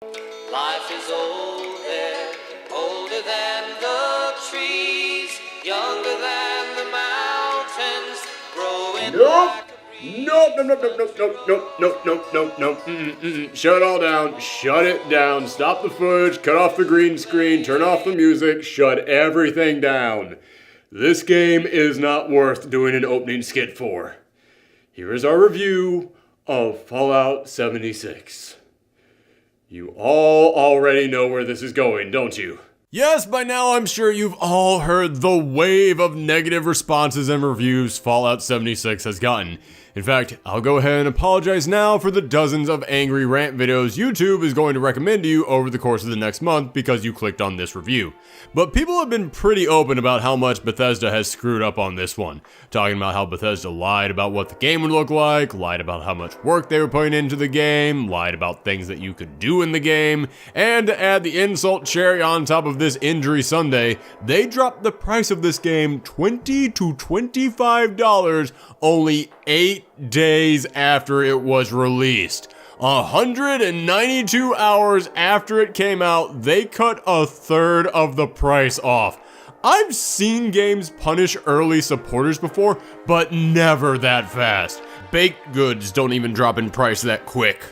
Life is older than the trees, younger than the mountains, growing Nope. Nope. Shut it all down. Shut it down. Stop the footage. Cut off the green screen. Turn off the music. Shut everything down. This game is not worth doing an opening skit for. Here is our review of Fallout 76. You all already know where this is going, don't you? Yes, by now I'm sure you've all heard the wave of negative responses and reviews Fallout 76 has gotten. In fact, I'll go ahead and apologize now for the dozens of angry rant videos YouTube is going to recommend to you over the course of the next month because you clicked on this review. But people have been pretty open about how much Bethesda has screwed up on this one. Talking about how Bethesda lied about what the game would look like, lied about how much work they were putting into the game, lied about things that you could do in the game, and to add the insult cherry on top of this injury Sunday, they dropped the price of this game $20 to $25 only 8 days after it was released. 192 hours after it came out, they cut a third of the price off. I've seen games punish early supporters before, but never that fast. Baked goods don't even drop in price that quick.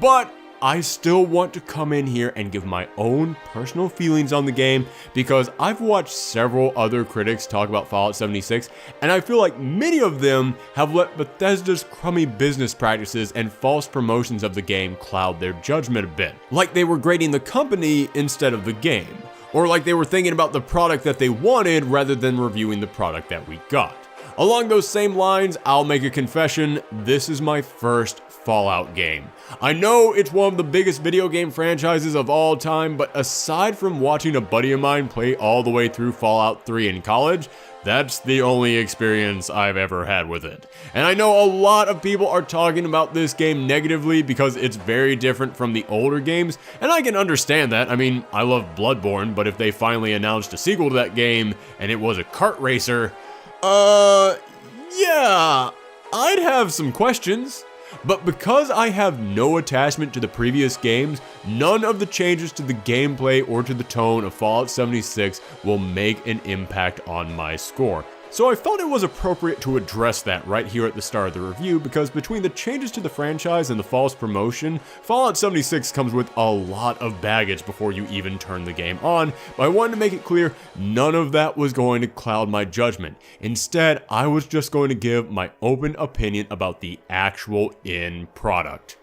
But I still want to come in here and give my own personal feelings on the game because I've watched several other critics talk about Fallout 76 and I feel like many of them have let Bethesda's crummy business practices and false promotions of the game cloud their judgment a bit. Like they were grading the company instead of the game, or like they were thinking about the product that they wanted rather than reviewing the product that we got. Along those same lines, I'll make a confession, this is my first Fallout game. I know it's one of the biggest video game franchises of all time, but aside from watching a buddy of mine play all the way through Fallout 3 in college, that's the only experience I've ever had with it. And I know a lot of people are talking about this game negatively because it's very different from the older games, and I can understand that. I mean, I love Bloodborne, but if they finally announced a sequel to that game and it was a kart racer, yeah, I'd have some questions. But because I have no attachment to the previous games, none of the changes to the gameplay or to the tone of Fallout 76 will make an impact on my score. So I felt it was appropriate to address that right here at the start of the review because between the changes to the franchise and the false promotion, Fallout 76 comes with a lot of baggage before you even turn the game on, but I wanted to make it clear none of that was going to cloud my judgment. Instead, I was just going to give my open opinion about the actual end product.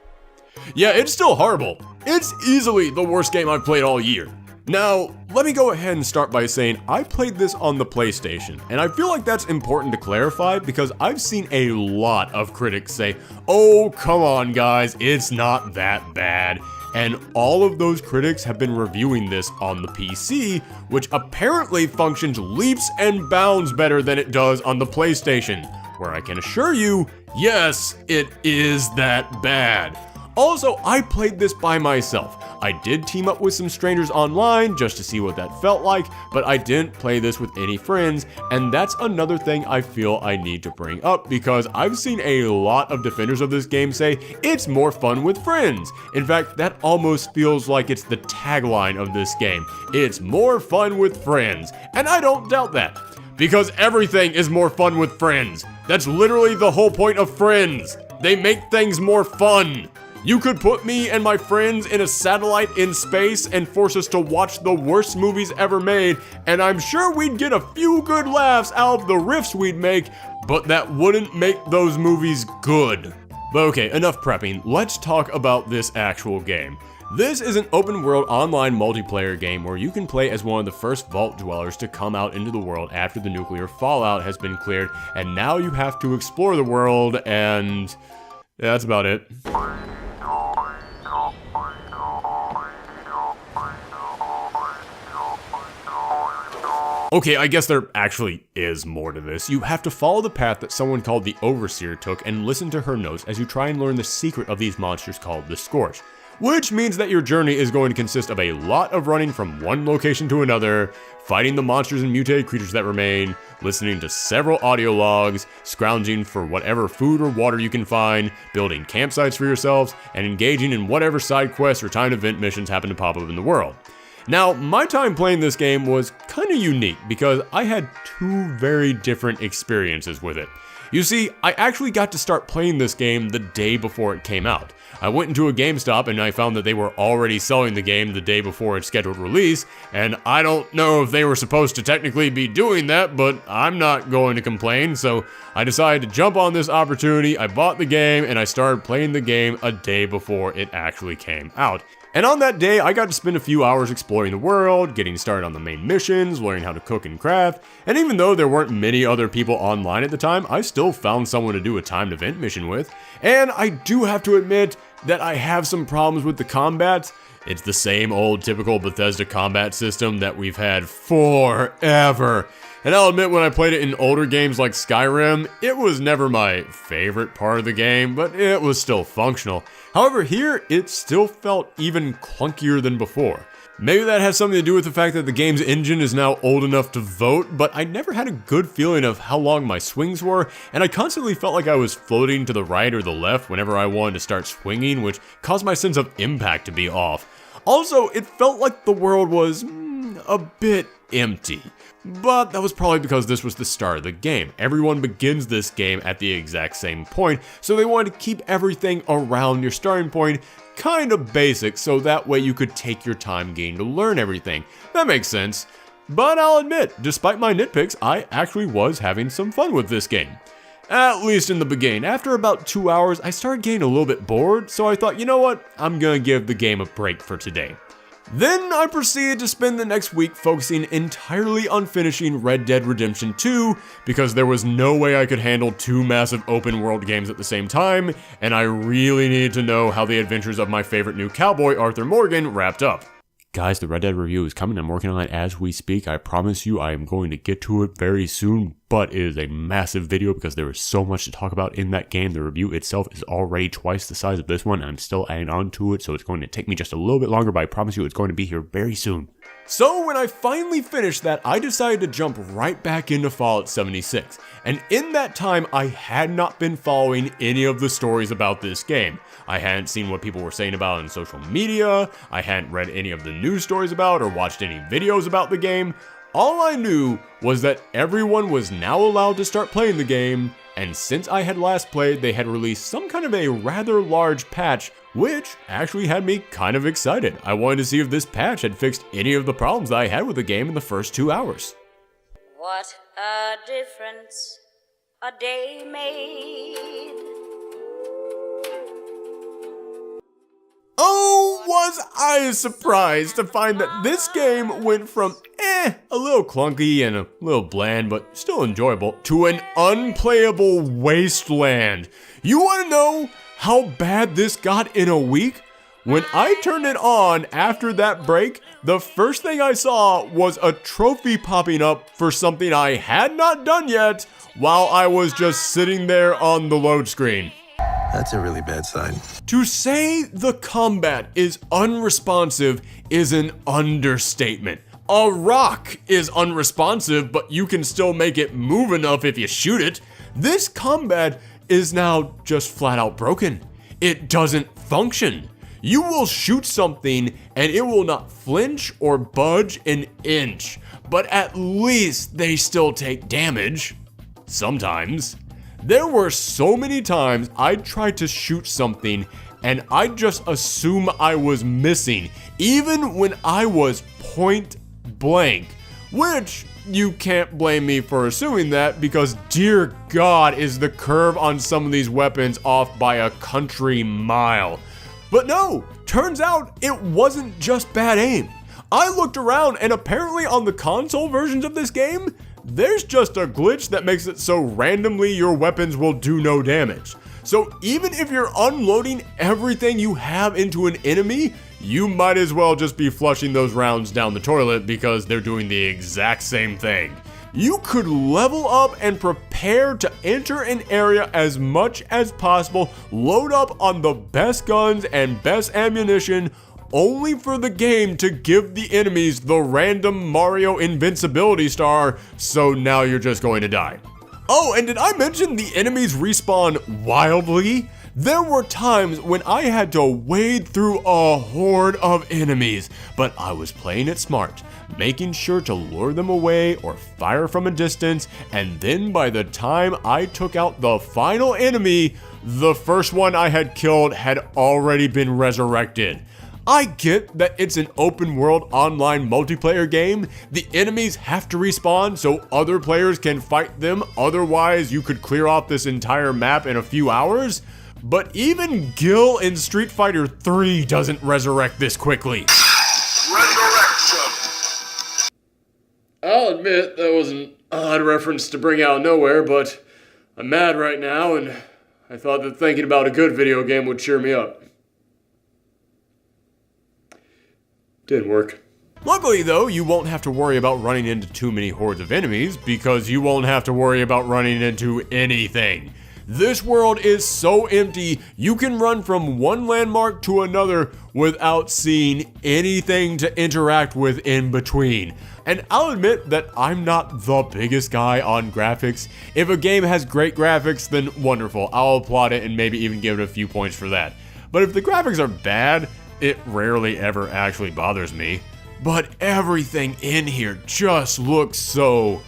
Yeah, it's still horrible. It's easily the worst game I've played all year. Now, let me go ahead and start by saying I played this on the PlayStation, and I feel like that's important to clarify because I've seen a lot of critics say, oh, come on guys, it's not that bad. And all of those critics have been reviewing this on the PC, which apparently functions leaps and bounds better than it does on the PlayStation, where I can assure you, yes, it is that bad. Also, I played this by myself. I did team up with some strangers online just to see what that felt like, but I didn't play this with any friends, and that's another thing I feel I need to bring up because I've seen a lot of defenders of this game say it's more fun with friends. In fact, that almost feels like it's the tagline of this game. It's more fun with friends, and I don't doubt that. Because everything is more fun with friends. That's literally the whole point of friends. They make things more fun. You could put me and my friends in a satellite in space and force us to watch the worst movies ever made, and I'm sure we'd get a few good laughs out of the riffs we'd make, but that wouldn't make those movies good. But okay, enough prepping, let's talk about this actual game. This is an open world online multiplayer game where you can play as one of the first vault dwellers to come out into the world after the nuclear fallout has been cleared, and now you have to explore the world, and yeah, that's about it. Okay, I guess there actually is more to this. You have to follow the path that someone called the Overseer took and listen to her notes as you try and learn the secret of these monsters called the Scorch. which means that your journey is going to consist of a lot of running from one location to another, fighting the monsters and mutated creatures that remain, listening to several audio logs, scrounging for whatever food or water you can find, building campsites for yourselves, and engaging in whatever side quests or timed event missions happen to pop up in the world. Now, my time playing this game was kind of unique because I had two very different experiences with it. You see, I actually got to start playing this game the day before it came out. I went into a GameStop and I found that they were already selling the game the day before its scheduled release, and I don't know if they were supposed to technically be doing that, but I'm not going to complain, so I decided to jump on this opportunity. I bought the game and I started playing the game a day before it actually came out. And on that day, I got to spend a few hours exploring the world, getting started on the main missions, learning how to cook and craft, and even though there weren't many other people online at the time, I still found someone to do a timed event mission with. And I do have to admit that I have some problems with the combat. It's the same old typical Bethesda combat system that we've had forever. And I'll admit, when I played it in older games like Skyrim, it was never my favorite part of the game, but it was still functional. However, here, it still felt even clunkier than before. Maybe that has something to do with the fact that the game's engine is now old enough to vote, but I never had a good feeling of how long my swings were, and I constantly felt like I was floating to the right or the left whenever I wanted to start swinging, which caused my sense of impact to be off. Also, it felt like the world was a bit empty. But that was probably because this was the start of the game. Everyone begins this game at the exact same point, so they wanted to keep everything around your starting point kind of basic, so that way you could take your time getting to learn everything. That makes sense. But I'll admit, despite my nitpicks, I actually was having some fun with this game. At least in the beginning. After about 2 hours, I started getting a little bit bored, so I thought, you know what, I'm gonna give the game a break for today. Then I proceeded to spend the next week focusing entirely on finishing Red Dead Redemption 2, because there was no way I could handle two massive open world games at the same time, and I really needed to know how the adventures of my favorite new cowboy, Arthur Morgan, wrapped up. Guys, the Red Dead review is coming. I'm working on it as we speak. I promise you I am going to get to it very soon, but it is a massive video because there is so much to talk about in that game. The review itself is already twice the size of this one. I'm still adding on to it, so it's going to take me just a little bit longer, but I promise you it's going to be here very soon. So when I finally finished that, I decided to jump right back into Fallout 76. And in that time, I had not been following any of the stories about this game. I hadn't seen what people were saying about it on social media, I hadn't read any of the news stories about or watched any videos about the game. All I knew was that everyone was now allowed to start playing the game, and since I had last played, they had released some kind of a rather large patch, which actually had me kind of excited. I wanted to see if this patch had fixed any of the problems that I had with the game in the first 2 hours. What a difference a day made. Oh, was I surprised to find that this game went from a little clunky and a little bland, but still enjoyable, to an unplayable wasteland. You want to know how bad this got in a week? When I turned it on after that break, the first thing I saw was a trophy popping up for something I had not done yet while I was just sitting there on the load screen. That's a really bad sign. To say the combat is unresponsive is an understatement. A rock is unresponsive, but you can still make it move enough if you shoot it. This combat is now just flat out broken. It doesn't function. You will shoot something and it will not flinch or budge an inch, but at least they still take damage. Sometimes. There were so many times I tried to shoot something and I'd just assume I was missing, even when I was point blank, which you can't blame me for assuming that because dear God is the curve on some of these weapons off by a country mile. But no, turns out it wasn't just bad aim. I looked around and apparently on the console versions of this game, there's just a glitch that makes it so randomly your weapons will do no damage. So even if you're unloading everything you have into an enemy, you might as well just be flushing those rounds down the toilet because they're doing the exact same thing. you could level up and prepare to enter an area as much as possible, load up on the best guns and best ammunition, only for the game to give the enemies the random Mario invincibility star, so now you're just going to die. Oh, and did I mention the enemies respawn wildly? There were times when I had to wade through a horde of enemies, but I was playing it smart, making sure to lure them away or fire from a distance, and then by the time I took out the final enemy, the first one I had killed had already been resurrected. I get that it's an open world online multiplayer game. The enemies have to respawn so other players can fight them, otherwise you could clear off this entire map in a few hours. But even Gil in Street Fighter 3 doesn't resurrect this quickly. Resurrection! I'll admit that was an odd reference to bring out of nowhere, but I'm mad right now and I thought that thinking about a good video game would cheer me up. Didn't work. Luckily though, you won't have to worry about running into too many hordes of enemies because you won't have to worry about running into anything. This world is so empty, you can run from one landmark to another without seeing anything to interact with in between. And I'll admit that I'm not the biggest guy on graphics. If a game has great graphics, then wonderful. I'll applaud it and maybe even give it a few points for that. But if the graphics are bad, it rarely ever actually bothers me. But everything in here just looks so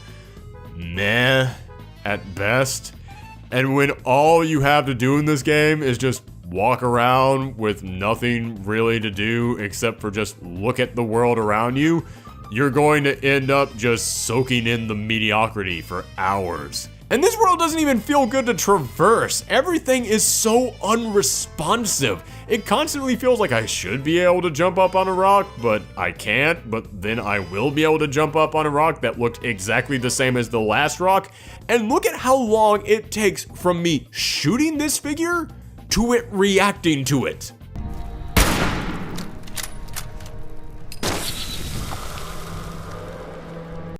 meh at best. And when all you have to do in this game is just walk around with nothing really to do except for just look at the world around you, you're going to end up just soaking in the mediocrity for hours. And this world doesn't even feel good to traverse. Everything is so unresponsive. It constantly feels like I should be able to jump up on a rock, but I can't. But then I will be able to jump up on a rock that looked exactly the same as the last rock. And look at how long it takes from me shooting this figure to it reacting to it.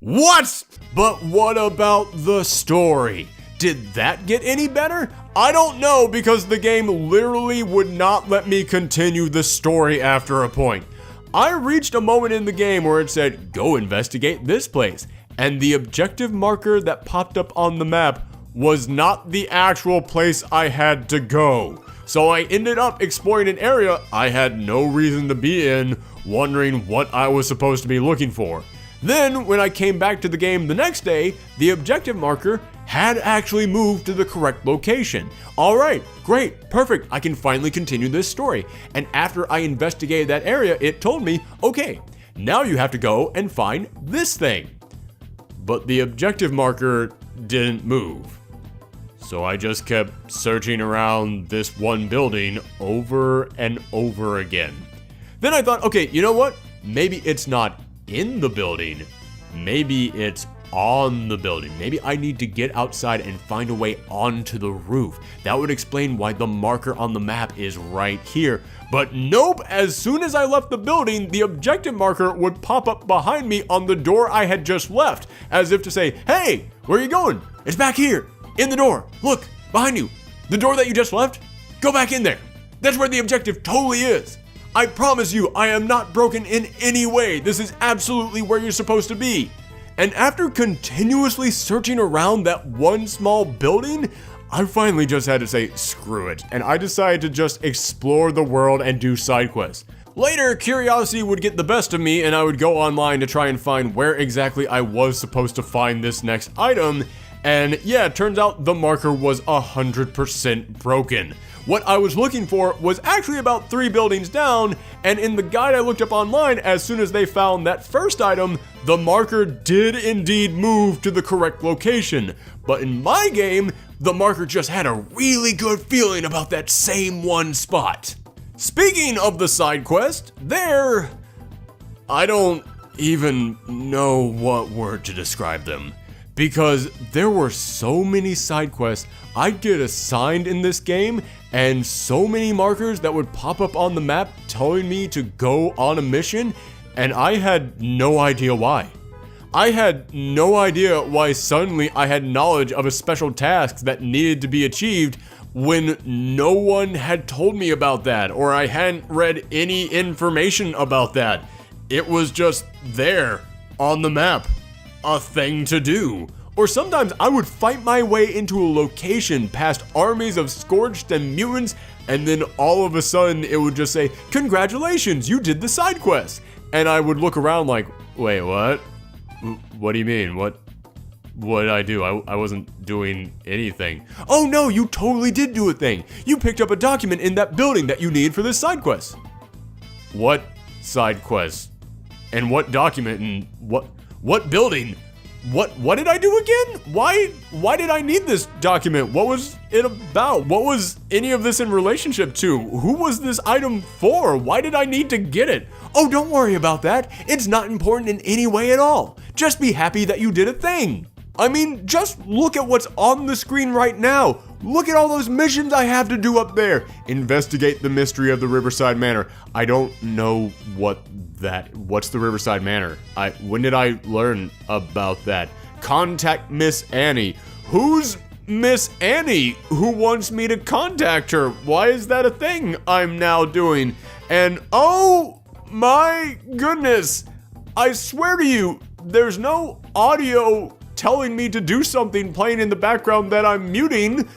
What? But what about the story? Did that get any better? I don't know because the game literally would not let me continue the story after a point. I reached a moment in the game where it said, go investigate this place. And the objective marker that popped up on the map was not the actual place I had to go. So I ended up exploring an area I had no reason to be in, wondering what I was supposed to be looking for. Then, when I came back to the game the next day, the objective marker had actually moved to the correct location. Alright, great, perfect, I can finally continue this story. And after I investigated that area, it told me, okay, now you have to go and find this thing. But the objective marker didn't move. So I just kept searching around this one building over and over again. Then I thought, okay, you know what? Maybe it's not in the building, maybe it's on the building. Maybe I need to get outside and find a way onto the roof. That would explain why the marker on the map is right here. But nope, as soon as I left the building, the objective marker would pop up behind me on the door I had just left, as if to say, hey, where are you going? It's back here, in the door. Look, behind you. The door that you just left, go back in there. That's where the objective totally is. I promise you, I am not broken in any way. This is absolutely where you're supposed to be. And after continuously searching around that one small building, I finally just had to say, screw it. And I decided to just explore the world and do side quests. Later, curiosity would get the best of me and I would go online to try and find where exactly I was supposed to find this next item. And yeah, it turns out the marker was 100% broken. What I was looking for was actually about 3 buildings down, and in the guide I looked up online, as soon as they found that first item, the marker did indeed move to the correct location. But in my game, the marker just had a really good feeling about that same one spot. Speaking of the side quest, I don't even know what word to describe them. Because there were so many side quests I'd get assigned in this game, and so many markers that would pop up on the map telling me to go on a mission, and I had no idea why. I had no idea why suddenly I had knowledge of a special task that needed to be achieved when no one had told me about that, or I hadn't read any information about that. It was just there on the map, a thing to do. Or sometimes I would fight my way into a location past armies of scorched and mutants, and then all of a sudden it would just say, "Congratulations, you did the side quest." And I would look around like, wait, what? What do you mean? What did I do? I wasn't doing anything. Oh no, you totally did do a thing. You picked up a document in that building that you need for this side quest. What side quest? And what document and what building? What did I do again? Why did I need this document? What was it about? What was any of this in relationship to? Who was this item for? Why did I need to get it? Oh, don't worry about that. It's not important in any way at all. Just be happy that you did a thing. I mean, just look at what's on the screen right now. Look at all those missions I have to do up there. Investigate the mystery of the Riverside Manor. I don't know what's the Riverside Manor? When did I learn about that? Contact Miss Annie. Who's Miss Annie? Who wants me to contact her? Why is that a thing I'm now doing? And oh my goodness, I swear to you, there's no audio telling me to do something playing in the background that I'm muting.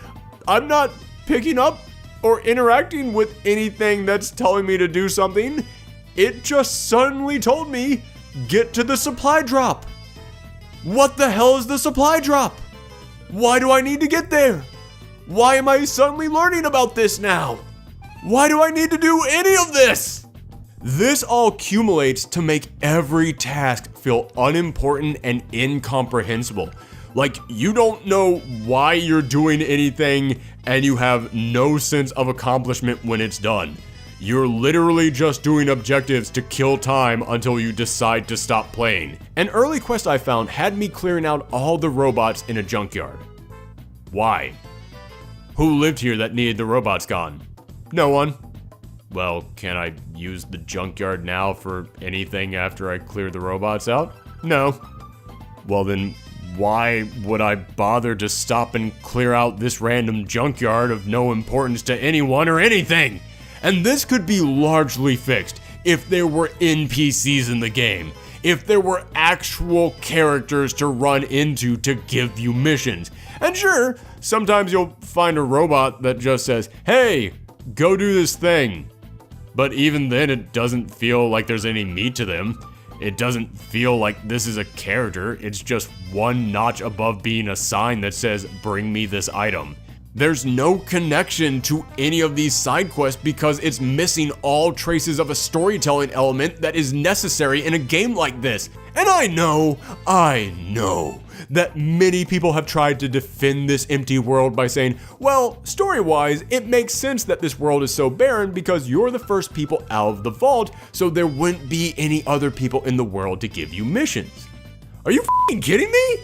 I'm not picking up or interacting with anything that's telling me to do something. It just suddenly told me, get to the supply drop. What the hell is the supply drop? Why do I need to get there? Why am I suddenly learning about this now? Why do I need to do any of this? This all accumulates to make every task feel unimportant and incomprehensible. Like you don't know why you're doing anything and you have no sense of accomplishment when it's done. You're literally just doing objectives to kill time until you decide to stop playing. An early quest I found had me clearing out all the robots in a junkyard. Why? Who lived here that needed the robots gone? No one. Well, can I use the junkyard now for anything after I clear the robots out? No. Well then, why would I bother to stop and clear out this random junkyard of no importance to anyone or anything? And this could be largely fixed if there were NPCs in the game, if there were actual characters to run into to give you missions. And sure, sometimes you'll find a robot that just says, "Hey, go do this thing." But even then, it doesn't feel like there's any meat to them. It doesn't feel like this is a character. It's just one notch above being a sign that says, "Bring me this item." There's no connection to any of these side quests because it's missing all traces of a storytelling element that is necessary in a game like this. And I know that many people have tried to defend this empty world by saying, well, story-wise, it makes sense that this world is so barren because you're the first people out of the vault, so there wouldn't be any other people in the world to give you missions. Are you f***ing kidding me?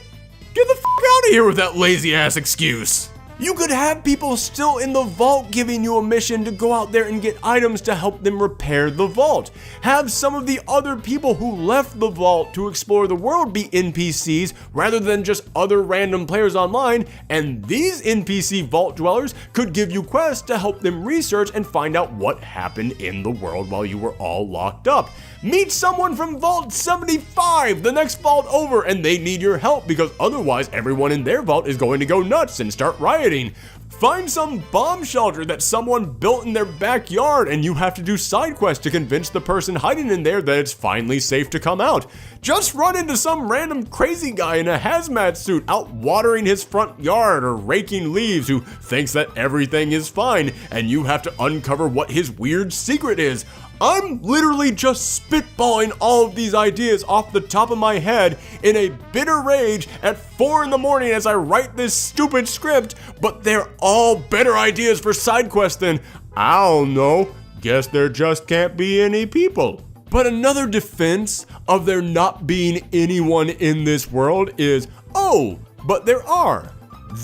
Get the f*** out of here with that lazy-ass excuse. You could have people still in the vault giving you a mission to go out there and get items to help them repair the vault. Have some of the other people who left the vault to explore the world be NPCs rather than just other random players online, and these NPC vault dwellers could give you quests to help them research and find out what happened in the world while you were all locked up. Meet someone from Vault 75, the next vault over, and they need your help because otherwise everyone in their vault is going to go nuts and start rioting. Find some bomb shelter that someone built in their backyard and you have to do side quests to convince the person hiding in there that it's finally safe to come out. Just run into some random crazy guy in a hazmat suit out watering his front yard or raking leaves who thinks that everything is fine and you have to uncover what his weird secret is. I'm literally just spitballing all of these ideas off the top of my head in a bitter rage at 4 in the morning as I write this stupid script, but they're all better ideas for side quests than, I don't know, guess there just can't be any people. But another defense of there not being anyone in this world is, oh, but there are.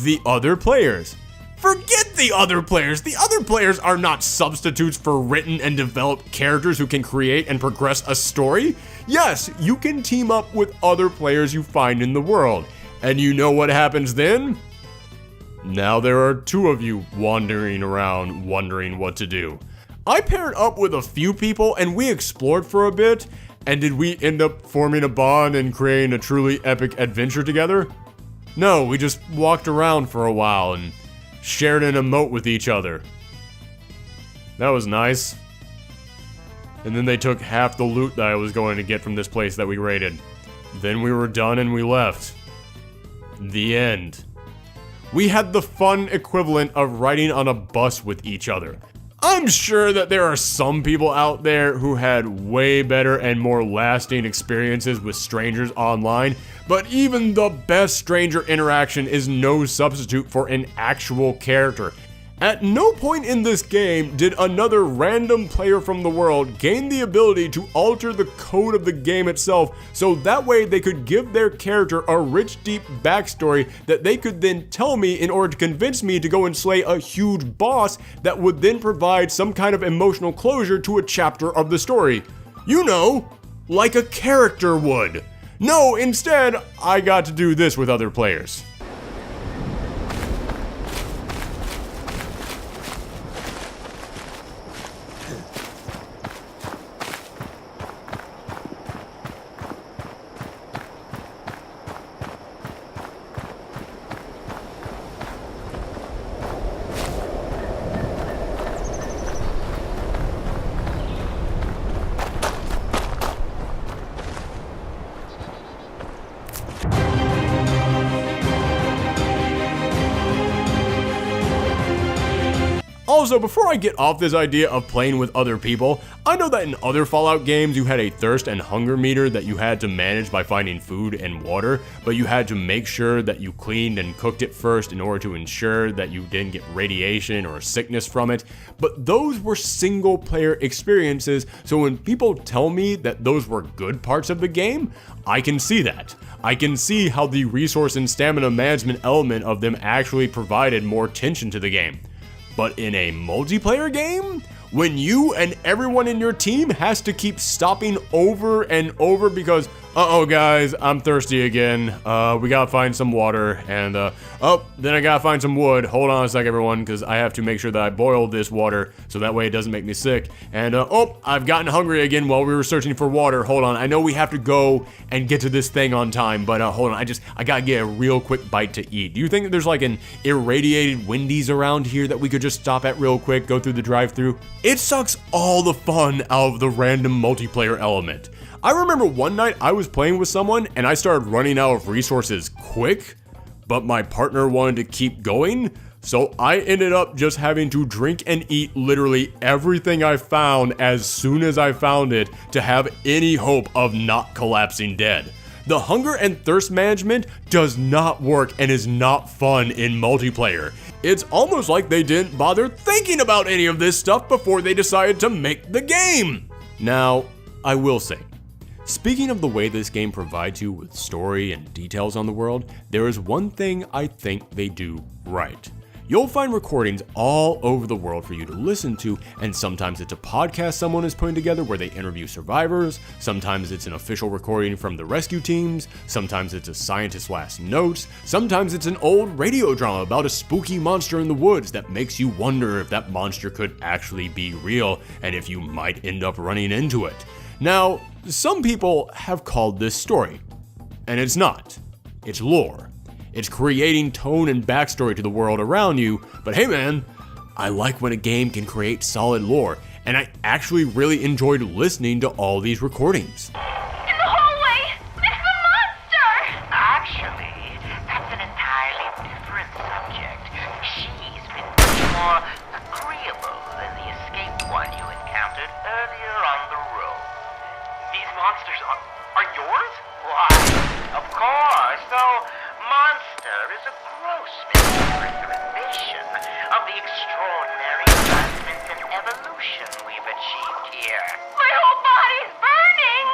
The other players. Forget the other players. The other players are not substitutes for written and developed characters who can create and progress a story. Yes, you can team up with other players you find in the world. And you know what happens then? Now there are two of you wandering around wondering what to do. I paired up with a few people and we explored for a bit. And did we end up forming a bond and creating a truly epic adventure together? No, we just walked around for a while and shared an emote with each other. That was nice. And then they took half the loot that I was going to get from this place that we raided. Then we were done and we left. The end. We had the fun equivalent of riding on a bus with each other. I'm sure that there are some people out there who had way better and more lasting experiences with strangers online, but even the best stranger interaction is no substitute for an actual character. At no point in this game did another random player from the world gain the ability to alter the code of the game itself so that way they could give their character a rich, deep backstory that they could then tell me in order to convince me to go and slay a huge boss that would then provide some kind of emotional closure to a chapter of the story. You know, like a character would. No, instead, I got to do this with other players. Also, before I get off this idea of playing with other people, I know that in other Fallout games you had a thirst and hunger meter that you had to manage by finding food and water, but you had to make sure that you cleaned and cooked it first in order to ensure that you didn't get radiation or sickness from it. But those were single player experiences, so when people tell me that those were good parts of the game, I can see that. I can see how the resource and stamina management element of them actually provided more tension to the game. But in a multiplayer game, when you and everyone in your team has to keep stopping over and over because, uh-oh guys, I'm thirsty again, we gotta find some water, and then I gotta find some wood. Hold on a sec everyone, because I have to make sure that I boil this water so that way it doesn't make me sick. And I've gotten hungry again while we were searching for water. Hold on, I know we have to go and get to this thing on time, but hold on, I gotta get a real quick bite to eat. Do you think that there's like an irradiated Wendy's around here that we could just stop at real quick, go through the drive-thru? It sucks all the fun out of the random multiplayer element. I remember one night I was playing with someone and I started running out of resources quick, but my partner wanted to keep going, so I ended up just having to drink and eat literally everything I found as soon as I found it to have any hope of not collapsing dead. The hunger and thirst management does not work and is not fun in multiplayer. It's almost like they didn't bother thinking about any of this stuff before they decided to make the game. Now, I will say, speaking of the way this game provides you with story and details on the world, there is one thing I think they do right. You'll find recordings all over the world for you to listen to, and sometimes it's a podcast someone is putting together where they interview survivors, sometimes it's an official recording from the rescue teams, sometimes it's a scientist's last notes, sometimes it's an old radio drama about a spooky monster in the woods that makes you wonder if that monster could actually be real and if you might end up running into it. Now, some people have called this story, and it's not. It's lore. It's creating tone and backstory to the world around you, but hey man, I like when a game can create solid lore, and I actually really enjoyed listening to all these recordings. In the hallway! It's the monster! Actually, that's an entirely different subject. She's been much more agreeable than the escaped one you encountered earlier on the road. These monsters are yours? Why, of course. So, monster is a gross mischaracterization of the extraordinary advancements in evolution we've achieved here. My whole body's burning!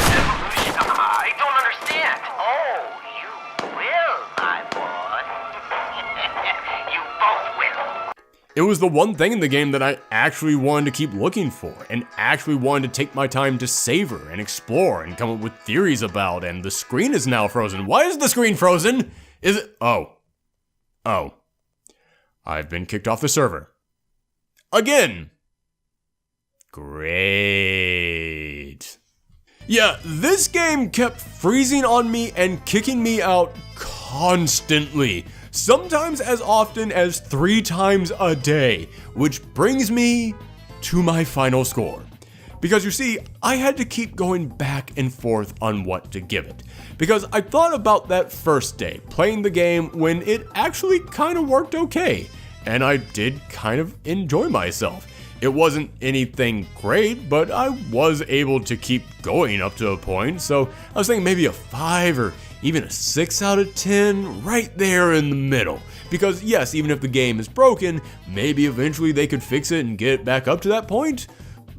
Evolution? I don't understand. Oh, you will, my boy. You both will. It was the one thing in the game that I actually wanted to keep looking for, and actually wanted to take my time to savor and explore and come up with theories about, and the screen is now frozen. Why is the screen frozen? Is it? Oh. I've been kicked off the server. Again. Great. Yeah, this game kept freezing on me and kicking me out constantly. Sometimes as often as 3 times a day, which brings me to my final score. Because you see, I had to keep going back and forth on what to give it. Because I thought about that first day, playing the game when it actually kind of worked okay. And I did kind of enjoy myself. It wasn't anything great, but I was able to keep going up to a point. So I was thinking maybe a 5 or even a 6 out of 10, right there in the middle. Because yes, even if the game is broken, maybe eventually they could fix it and get it back up to that point.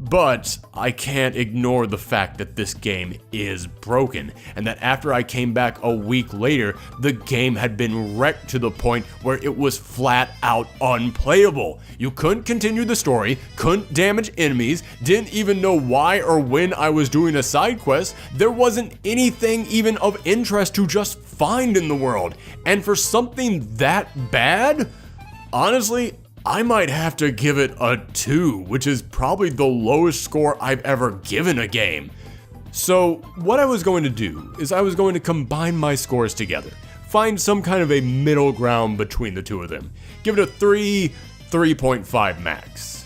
But I can't ignore the fact that this game is broken, and that after I came back a week later, the game had been wrecked to the point where it was flat out unplayable. You couldn't continue the story, couldn't damage enemies, didn't even know why or when I was doing a side quest. There wasn't anything even of interest to just find in the world. And for something that bad, honestly, I might have to give it a 2, which is probably the lowest score I've ever given a game. So what I was going to do is I was going to combine my scores together, find some kind of a middle ground between the two of them, give it a 3, 3.5 max.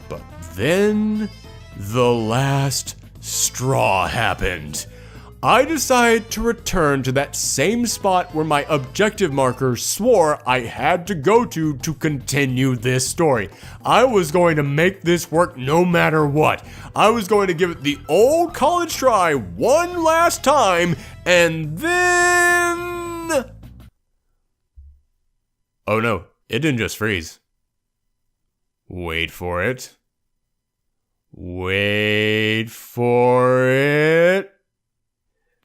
But then the last straw happened. I decided to return to that same spot where my objective marker swore I had to go to continue this story. I was going to make this work no matter what. I was going to give it the old college try one last time, and then... Oh no, it didn't just freeze. Wait for it. Wait for it.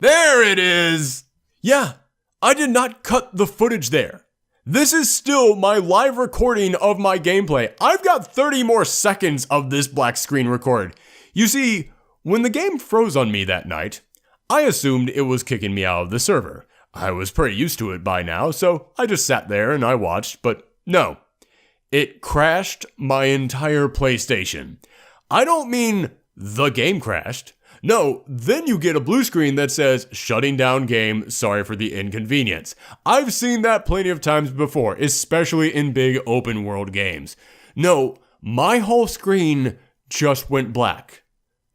There it is! Yeah, I did not cut the footage there. This is still my live recording of my gameplay. I've got 30 more seconds of this black screen record. You see, when the game froze on me that night, I assumed it was kicking me out of the server. I was pretty used to it by now, so I just sat there and I watched, but no. It crashed my entire PlayStation. I don't mean the game crashed. No, then you get a blue screen that says, shutting down game, sorry for the inconvenience. I've seen that plenty of times before, especially in big open world games. No, my whole screen just went black.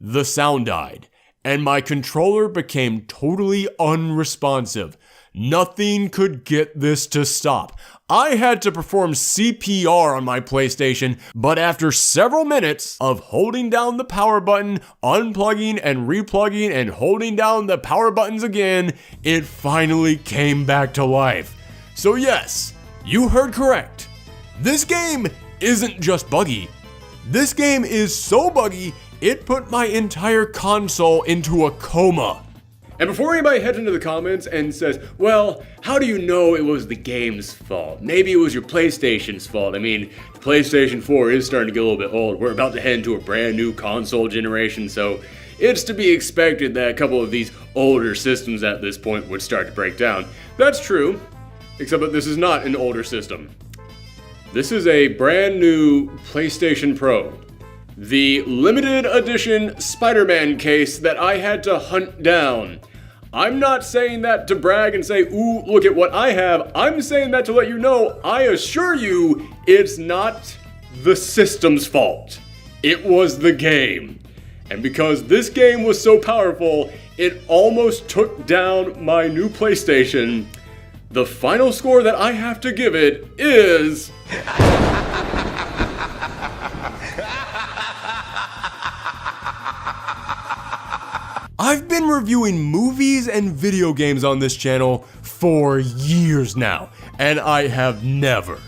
The sound died, and my controller became totally unresponsive. Nothing could get this to stop. I had to perform CPR on my PlayStation, but after several minutes of holding down the power button, unplugging and replugging and holding down the power buttons again, it finally came back to life. So yes, you heard correct. This game isn't just buggy. This game is so buggy, it put my entire console into a coma. And before anybody heads into the comments and says, well, how do you know it was the game's fault? Maybe it was your PlayStation's fault. I mean, the PlayStation 4 is starting to get a little bit old. We're about to head into a brand new console generation, so it's to be expected that a couple of these older systems at this point would start to break down. That's true, except that this is not an older system. This is a brand new PlayStation Pro. The limited edition Spider-Man case that I had to hunt down. I'm not saying that to brag and say, ooh, look at what I have. I'm saying that to let you know, I assure you, it's not the system's fault. It was the game. And because this game was so powerful, it almost took down my new PlayStation. The final score that I have to give it is... I've been reviewing movies and video games on this channel for years now, and I have never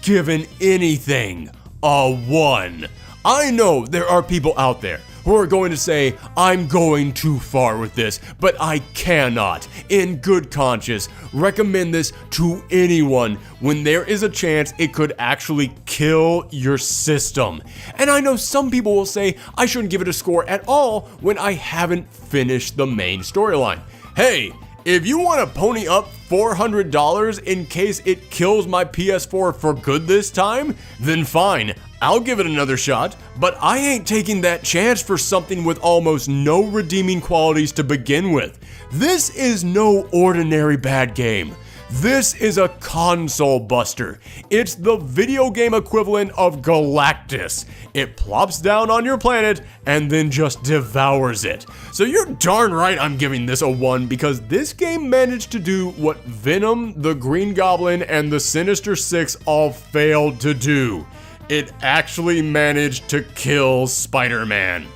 given anything a 1. I know there are people out there who are going to say, I'm going too far with this, but I cannot, in good conscience, recommend this to anyone when there is a chance it could actually kill your system. And I know some people will say I shouldn't give it a score at all when I haven't finished the main storyline. Hey, if you want to pony up $400 in case it kills my PS4 for good this time, then fine, I'll give it another shot, but I ain't taking that chance for something with almost no redeeming qualities to begin with. This is no ordinary bad game. This is a console buster. It's the video game equivalent of Galactus. It plops down on your planet and then just devours it. So you're darn right I'm giving this a 1 because this game managed to do what Venom, the Green Goblin, and the Sinister Six all failed to do. It actually managed to kill Spider-Man.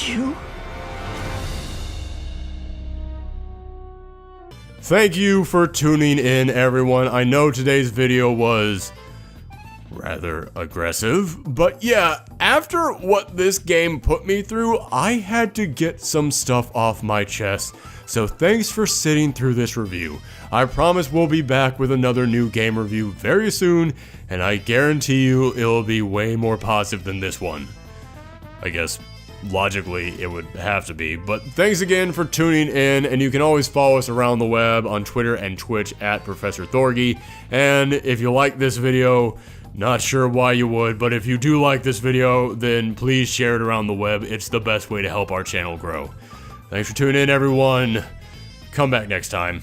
You? Thank you for tuning in, everyone. I know today's video was rather aggressive, but yeah, after what this game put me through, I had to get some stuff off my chest. So thanks for sitting through this review. I promise we'll be back with another new game review very soon, and I guarantee you it'll be way more positive than this one. I guess logically it would have to be, but thanks again for tuning in, and you can always follow us around the web on Twitter and Twitch at Professor Thorgi. And if you like this video, not sure why you would, but if you do like this video, then please share it around the web. It's the best way to help our channel grow. Thanks for tuning in, everyone. Come back next time.